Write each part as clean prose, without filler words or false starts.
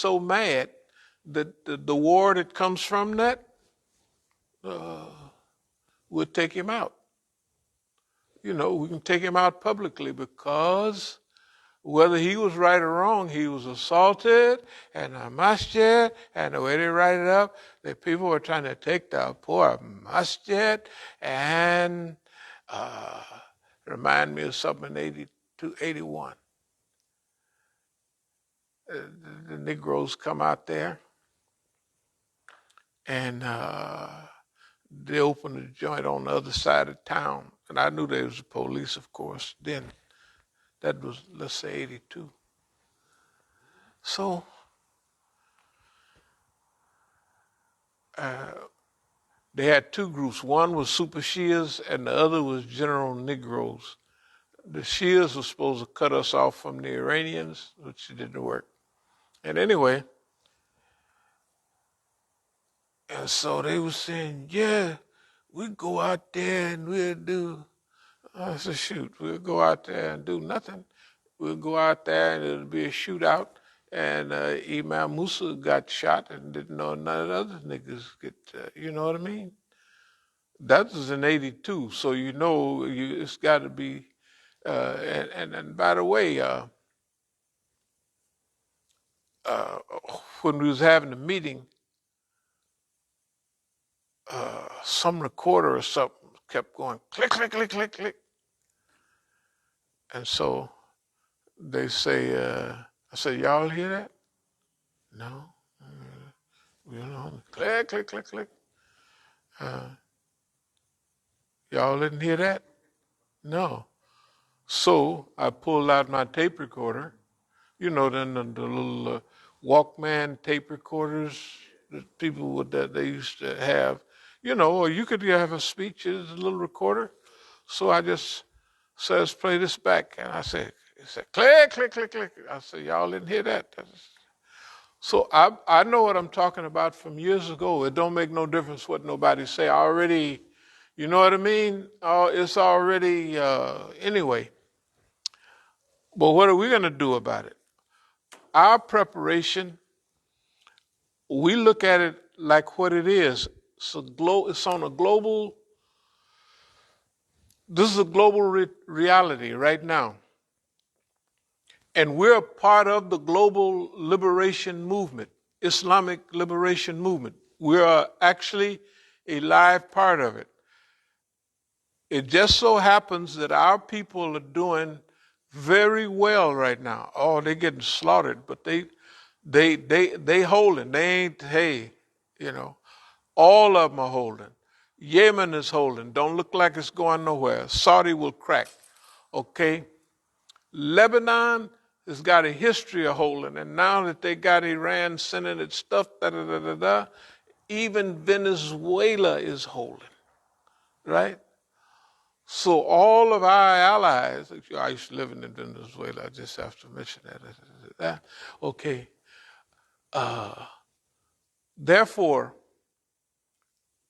so mad that the war that comes from that would take him out. You know, we can take him out publicly because whether he was right or wrong, he was assaulted, and a Masjid, and the way they write it up, the people were trying to take the poor Masjid and remind me of something in 82, 81. The Negroes come out there, and they opened a joint on the other side of town. And I knew there was the police, of course, then. That was, let's say, 82. So they had two groups. One was Super Shias, and the other was General Negroes. The Shias were supposed to cut us off from the Iranians, which didn't work. And anyway, and so they were saying, yeah, we go out there and we'll do. I said, shoot, we'll go out there and do nothing. We'll go out there and it'll be a shootout. And Imam Musa got shot and didn't know none of the other niggas get, you know what I mean? That was in 82, so you know it's got to be, and by the way, when we was having a meeting, some recorder or something kept going click, click, click, click, click. And so they say, I said, y'all hear that? No. You know, click, click, click, click. Y'all didn't hear that? No. So I pulled out my tape recorder. You know, then the little Walkman tape recorders that people would, that they used to have. You know, or you could have a speech as a little recorder. So I just said, let's play this back. And I said, it said, click, click, click, click. I said, y'all didn't hear that? So I know what I'm talking about from years ago. It don't make no difference what nobody say. I already, you know what I mean? It's already, anyway. But what are we going to do about it? Our preparation, we look at it like what it is. It's on a global, this is a global reality right now. And we're a part of the global liberation movement, Islamic liberation movement. We are actually a live part of it. It just so happens that our people are doing very well right now. Oh, they're getting slaughtered, but they holding. They ain't, hey, you know, all of them are holding. Yemen is holding. Don't look like it's going nowhere. Saudi will crack. Okay. Lebanon has got a history of holding, and now that they got Iran sending its stuff, even Venezuela is holding, right? So all of our allies, I used to live in Venezuela, I just have to mention that. Okay. Therefore,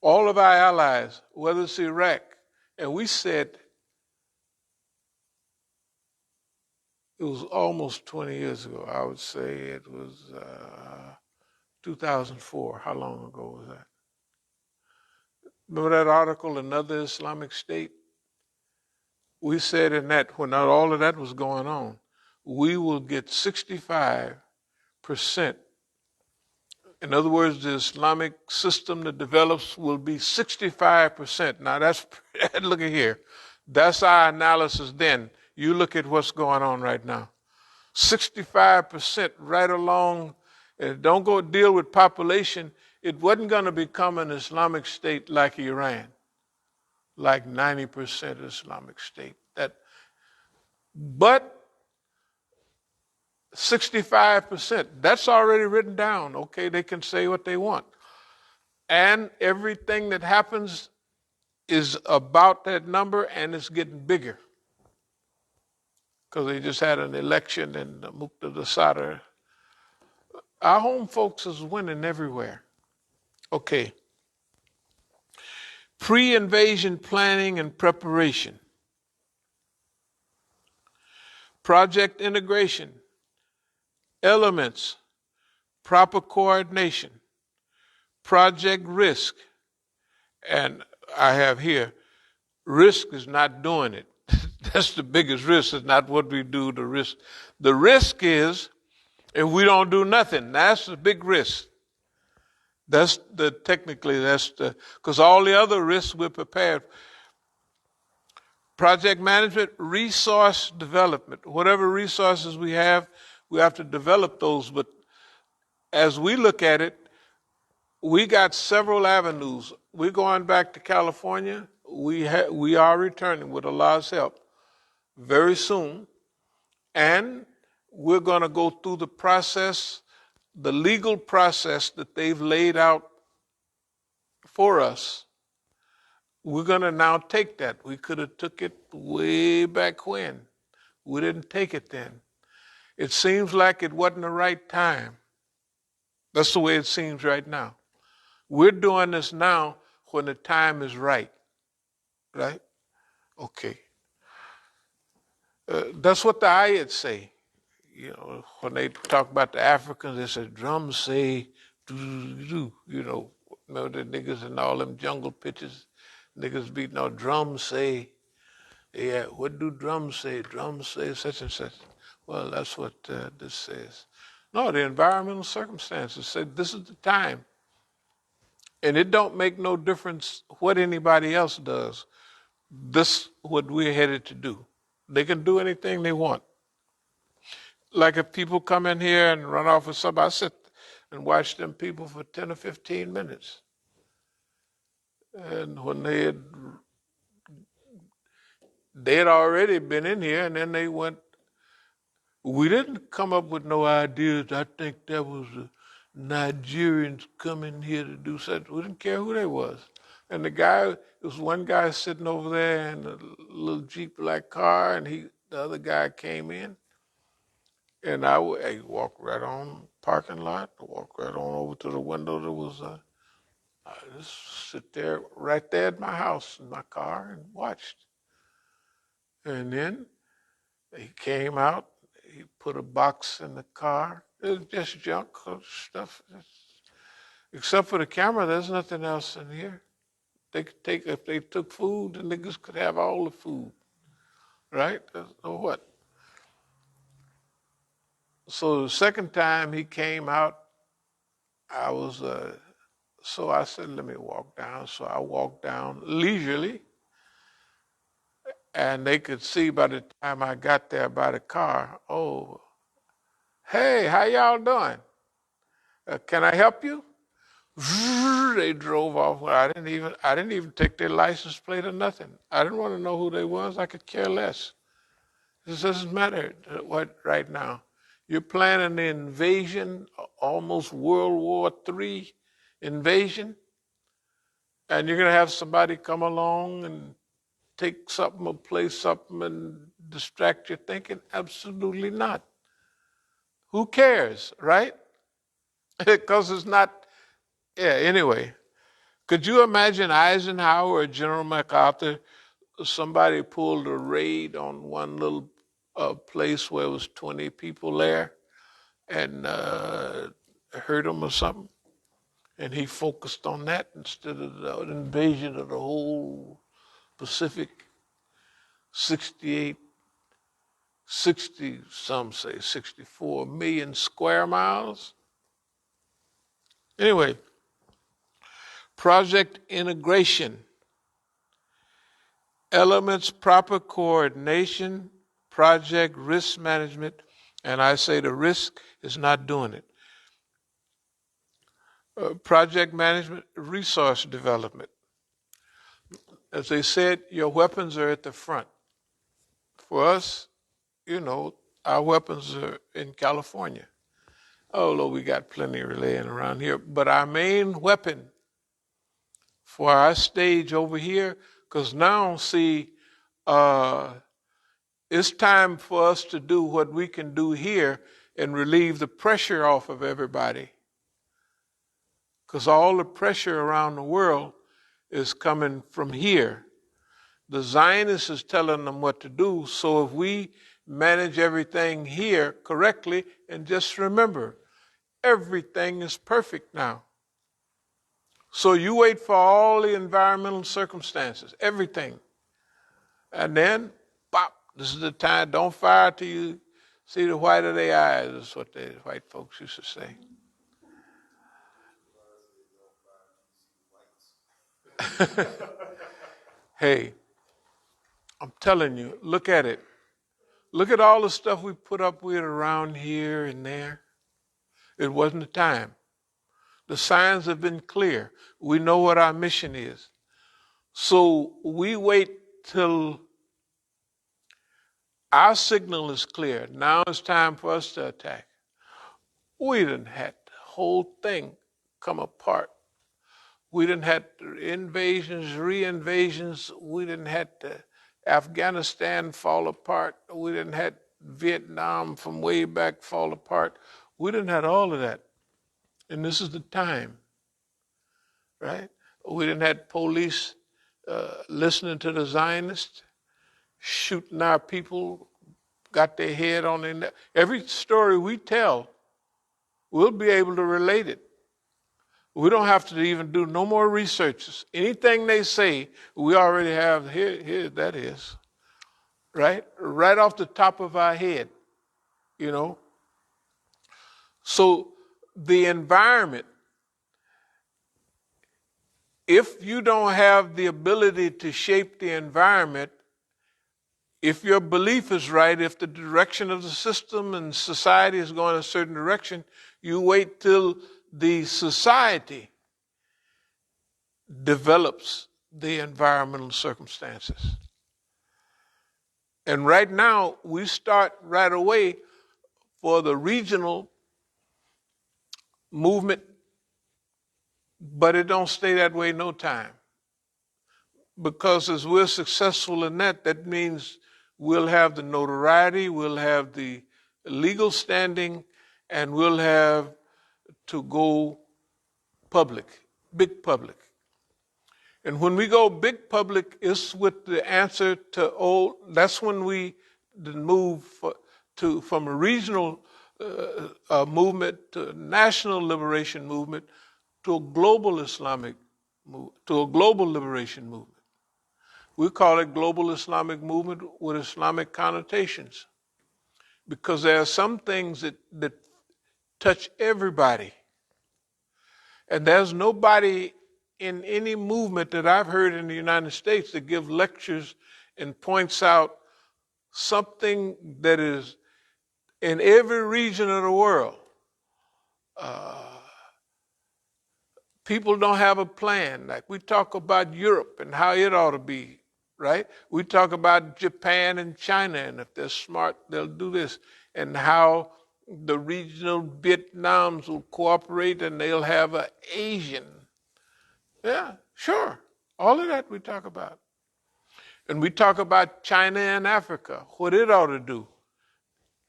all of our allies, whether it's Iraq, and we said, it was almost 20 years ago. I would say it was 2004. How long ago was that? Remember that article, Another Islamic State? We said in that, when all of that was going on, we will get 65%. In other words, the Islamic system that develops will be 65%. Now that's, look at here. That's our analysis then. You look at what's going on right now. 65% right along. Don't go deal with population. It wasn't going to become an Islamic state like Iran, like 90% Islamic state. But 65%, that's already written down. Okay, they can say what they want. And everything that happens is about that number, and it's getting bigger. Because they just had an election in Muqtada Sadr. Our home folks is winning everywhere. Okay. Pre-invasion planning and preparation. Project integration. Elements. proper coordination, project risk, and I have here, risk is not doing it. That's the biggest risk, is not what we do, the risk. The risk is if we don't do nothing. That's the big risk. That's because all the other risks we're prepared. Project management, resource development. Whatever resources we have to develop those. But as we look at it, we got several avenues. We're going back to California. We are returning with Allah's help very soon. And we're going to go through the process, the legal process that they've laid out for us. We're going to now take that. We could have took it way back when. We didn't take it then. It seems like it wasn't the right time. That's the way it seems right now. We're doing this now when the time is right. Right? Okay. That's what the ayats say. You know, when they talk about the Africans, they say drums say, you know, remember the niggas in all them jungle pictures? Niggas beating on drums say, yeah, what do drums say? Drums say such and such. Well, that's what this says. No, the environmental circumstances say this is the time. And it don't make no difference what anybody else does. This what we're headed to do. They can do anything they want. Like if people come in here and run off with somebody, I sit and watch them people for 10 or 15 minutes. And when they had already been in here, and then they went, we didn't come up with no ideas. I think that was the Nigerians coming here to do something. We didn't care who they was. And the guy, there was one guy sitting over there in a little Jeep-like car, and the other guy came in. And I walked right on parking lot, walked right on over to the window. There was I just sit there right there at my house in my car and watched. And then he came out, he put a box in the car. It was just junk stuff. Except for the camera, there's nothing else in here. They could take, if they took food, the niggas could have all the food. Right? Or what? So the second time he came out, I was, so I said, let me walk down. So I walked down leisurely, and they could see by the time I got there by the car, oh, hey, how y'all doing? Can I help you? They drove off. I didn't even take their license plate or nothing. I didn't want to know who they was. I could care less. This doesn't matter what right now. You're planning an invasion, almost World War III invasion, and you're going to have somebody come along and take something or play something and distract your thinking? Absolutely not. Who cares, right? Because it's not, yeah, anyway. Could you imagine Eisenhower or General MacArthur, somebody pulled a raid on one little place where it was 20 people there and hurt him or something? And he focused on that instead of the invasion of the whole Pacific, 60, some say 64 million square miles. Anyway, project integration, elements, proper coordination, project risk management, and I say the risk is not doing it. Project management, resource development. As they said, your weapons are at the front. For us, you know, our weapons are in California. Although we got plenty laying around here. But our main weapon for our stage over here, because now, see, it's time for us to do what we can do here and relieve the pressure off of everybody. Because all the pressure around the world is coming from here. The Zionists is telling them what to do, so if we manage everything here correctly, and just remember, everything is perfect now. So you wait for all the environmental circumstances, everything. And then, pop, this is the time, don't fire till you see the white of their eyes, is what the white folks used to say. Hey, I'm telling you, look at it. Look at all the stuff we put up with around here and there. It wasn't the time. The signs have been clear. We know what our mission is. So we wait till our signal is clear. Now it's time for us to attack. We didn't have the whole thing come apart. We didn't have invasions, re-invasions. We didn't have the Afghanistan fall apart. We didn't have Vietnam from way back fall apart. We didn't have all of that. And this is the time, right? We didn't have police listening to the Zionists, shooting our people, got their head on their neck. Every story we tell, we'll be able to relate it. We don't have to even do no more researches. Anything they say, we already have, here that is, right? Right off the top of our head, you know? So the environment, if you don't have the ability to shape the environment, if your belief is right, if the direction of the system and society is going a certain direction, you wait till the society develops the environmental circumstances. And right now, we start right away for the regional movement, but it don't stay that way no time. Because as we're successful in that, that means we'll have the notoriety, we'll have the legal standing, and we'll have to go public, big public. And when we go big public, it's with the answer to old, that's when we move from a regional movement to a national liberation movement to a global Islamic movement, to a global liberation movement. We call it global Islamic movement with Islamic connotations because there are some things that touch everybody. And there's nobody in any movement that I've heard in the United States that give lectures and points out something that is in every region of the world. People don't have a plan. Like we talk about Europe and how it ought to be, right? We talk about Japan and China, and if they're smart, they'll do this, and how the regional Vietnams will cooperate and they'll have an Asian. Yeah, sure. All of that we talk about. And we talk about China and Africa, what it ought to do.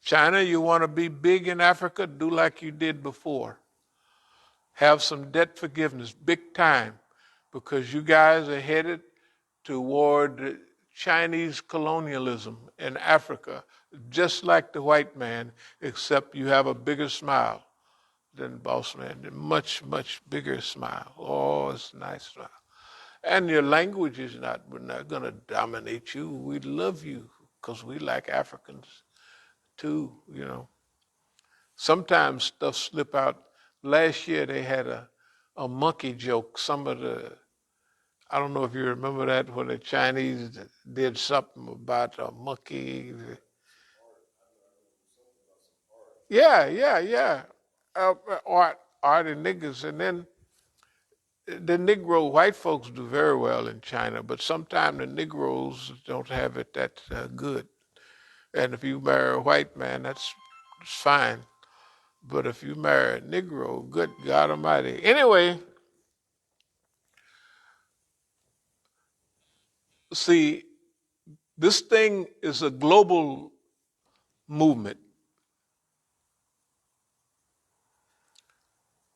China, you want to be big in Africa, do like you did before. Have some debt forgiveness, big time, because you guys are headed toward Chinese colonialism in Africa, just like the white man, except you have a bigger smile than boss man, a much, much bigger smile. Oh, it's a nice smile. And your language is we're not going to dominate you. We love you because we like Africans too, you know. Sometimes stuff slip out. Last year they had a monkey joke. I don't know if you remember that, when the Chinese did something about a monkey. Yeah. Art and niggas. And then the Negro, white folks do very well in China, but sometimes the Negroes don't have it that good. And if you marry a white man, that's fine. But if you marry a Negro, good God Almighty. Anyway, see, this thing is a global movement.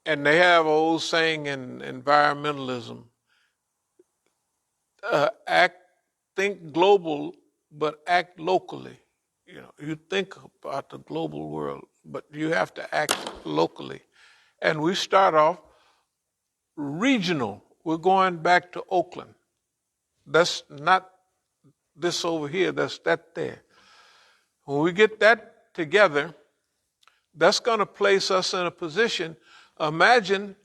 And they have an old saying in environmentalism, think global, but act locally. You know, you think about the global world, but you have to act locally. And we start off regional. We're going back to Oakland. That's not this over here, that's that there. When we get that together, that's going to place us in a position. Imagine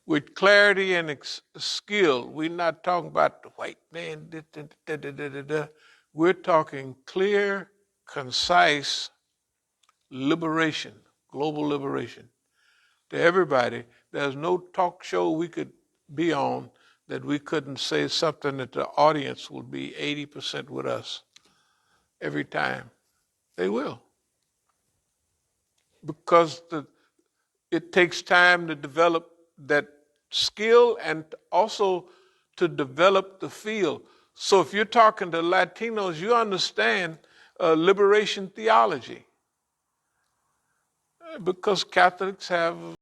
with clarity and skill. We're not talking about the white man. We're talking clear, concise liberation, global liberation to everybody. There's no talk show we could be on that we couldn't say something that the audience would be 80% with us every time. They will. Because it takes time to develop that skill and also to develop the field. So if you're talking to Latinos, you understand liberation theology. Because Catholics have